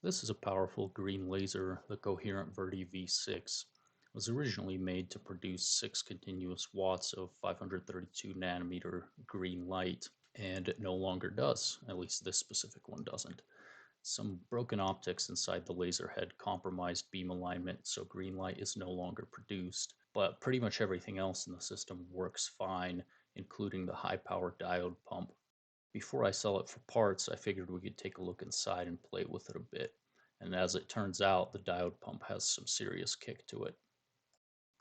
This is a powerful green laser, the Coherent Verdi V6. It was originally made to produce 6 continuous watts of 532 nanometer green light, and it no longer does. At least this specific one doesn't. Some broken optics inside the laser head compromised beam alignment, so green light is no longer produced. But pretty much everything else in the system works fine, including the high power diode pump. Before I sell it for parts, I figured we could take a look inside and play with it a bit. And as it turns out, the diode pump has some serious kick to it.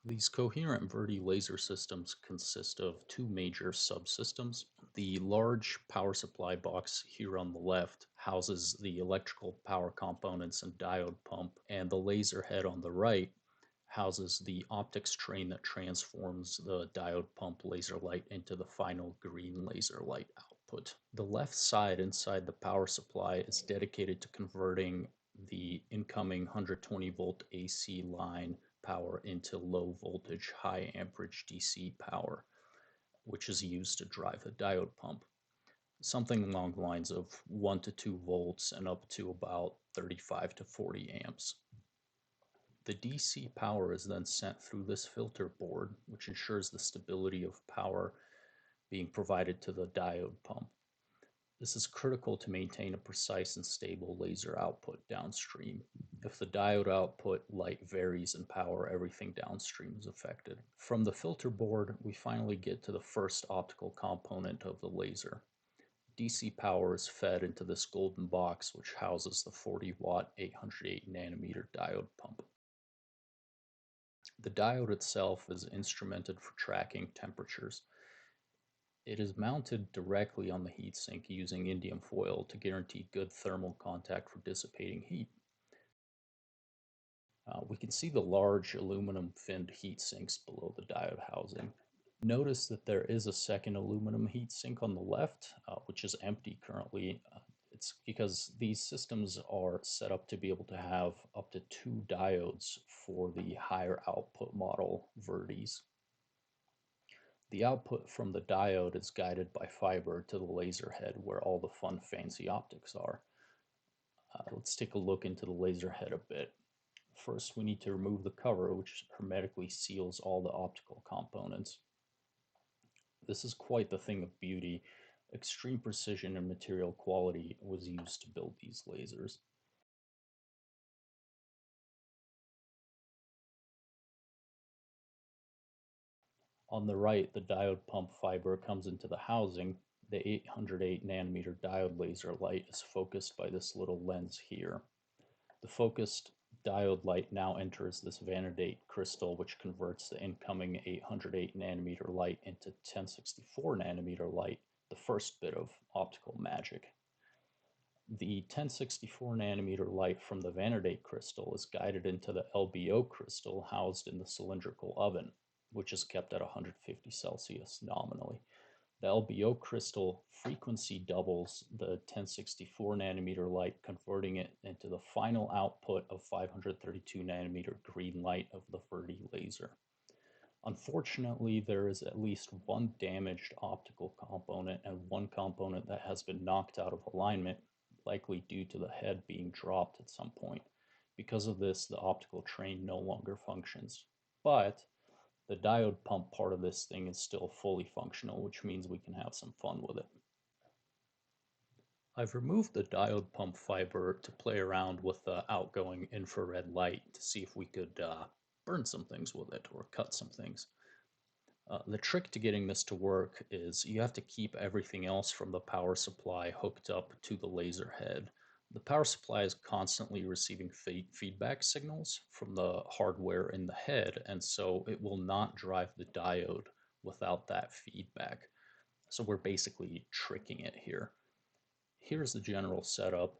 These coherent Verdi laser systems consist of two major subsystems. The large power supply box here on the left houses the electrical power components and diode pump, and the laser head on the right houses the optics train that transforms the diode pump laser light into the final green laser light output. The left side inside the power supply is dedicated to converting the incoming 120 volt AC line power into low voltage, high amperage DC power, which is used to drive the diode pump. Something along the lines of 1 to 2 volts and up to about 35 to 40 amps. The DC power is then sent through this filter board, which ensures the stability of power being provided to the diode pump. This is critical to maintain a precise and stable laser output downstream. If the diode output light varies in power, everything downstream is affected. From the filter board, we finally get to the first optical component of the laser. DC power is fed into this golden box, which houses the 40 watt 808 nanometer diode pump. The diode itself is instrumented for tracking temperatures. It is mounted directly on the heatsink using indium foil to guarantee good thermal contact for dissipating heat. We can see the large aluminum finned heat sinks below the diode housing. Notice that there is a second aluminum heat sink on the left, which is empty currently. It's because these systems are set up to be able to have up to 2 diodes for the higher output model Verdis. The output from the diode is guided by fiber to the laser head where all the fun fancy optics are. Let's take a look into the laser head a bit. First, we need to remove the cover, which hermetically seals all the optical components. This is quite the thing of beauty. Extreme precision and material quality was used to build these lasers. On the right, the diode pump fiber comes into the housing. The 808 nanometer diode laser light is focused by this little lens here. The focused diode light now enters this vanadate crystal, which converts the incoming 808 nanometer light into 1064 nanometer light, the first bit of optical magic. The 1064 nanometer light from the vanadate crystal is guided into the LBO crystal housed in the cylindrical oven, which is kept at 150 Celsius nominally. The LBO crystal frequency doubles the 1064 nanometer light, converting it into the final output of 532 nanometer green light of the Verdi laser. Unfortunately, there is at least one damaged optical component and one component that has been knocked out of alignment, likely due to the head being dropped at some point. Because of this, the optical train no longer functions. But the diode pump part of this thing is still fully functional, which means we can have some fun with it. I've removed the diode pump fiber to play around with the outgoing infrared light to see if we could burn some things with it or cut some things. The trick to getting this to work is you have to keep everything else from the power supply hooked up to the laser head. The power supply is constantly receiving feedback signals from the hardware in the head, and so it will not drive the diode without that feedback. So we're basically tricking it here. Here's the general setup.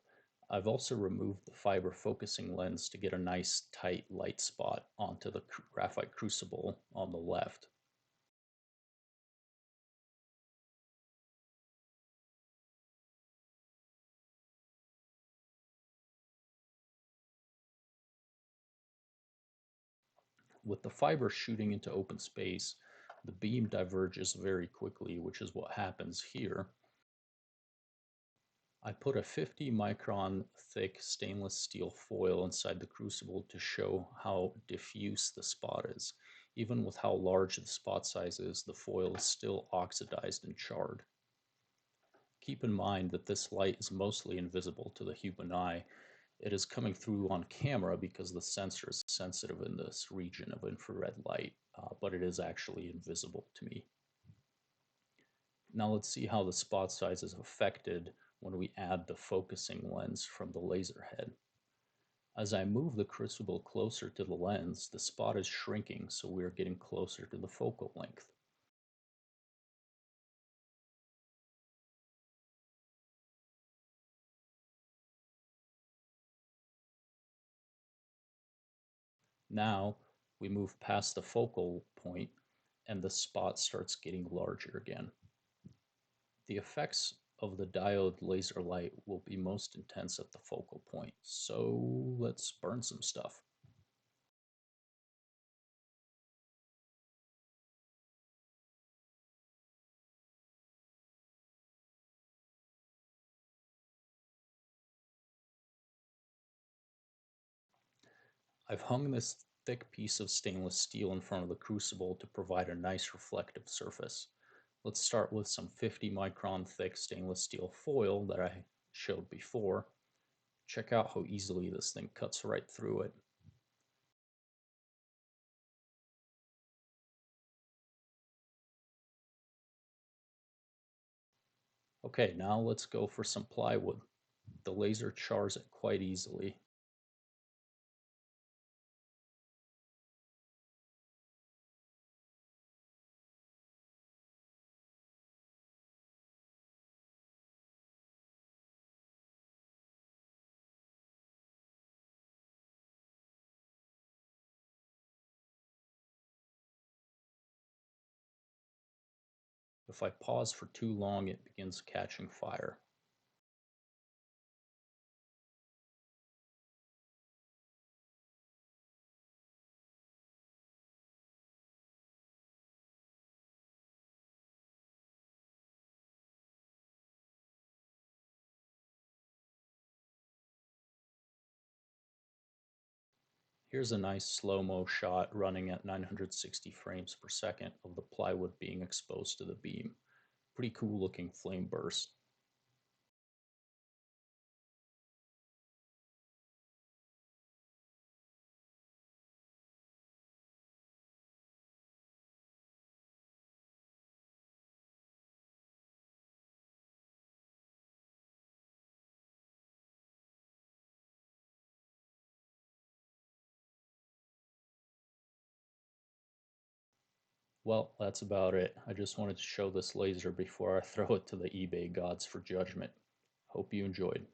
I've also removed the fiber focusing lens to get a nice tight light spot onto the graphite crucible on the left. With the fiber shooting into open space, the beam diverges very quickly, which is what happens here. I put a 50 micron thick stainless steel foil inside the crucible to show how diffuse the spot is. Even with how large the spot size is, the foil is still oxidized and charred. Keep in mind that this light is mostly invisible to the human eye. It is coming through on camera because the sensor is sensitive in this region of infrared light, but it is actually invisible to me. Now let's see how the spot size is affected when we add the focusing lens from the laser head. As I move the crucible closer to the lens, the spot is shrinking, so we are getting closer to the focal length. Now we move past the focal point and the spot starts getting larger again. The effects of the diode laser light will be most intense at the focal point, so let's burn some stuff. I've hung this thick piece of stainless steel in front of the crucible to provide a nice reflective surface. Let's start with some 50 micron thick stainless steel foil that I showed before. Check out how easily this thing cuts right through it. Okay, now let's go for some plywood. The laser chars it quite easily. If I pause for too long, it begins catching fire. Here's a nice slow-mo shot running at 960 frames per second of the plywood being exposed to the beam. Pretty cool looking flame burst. Well, that's about it. I just wanted to show this laser before I throw it to the eBay gods for judgment. Hope you enjoyed.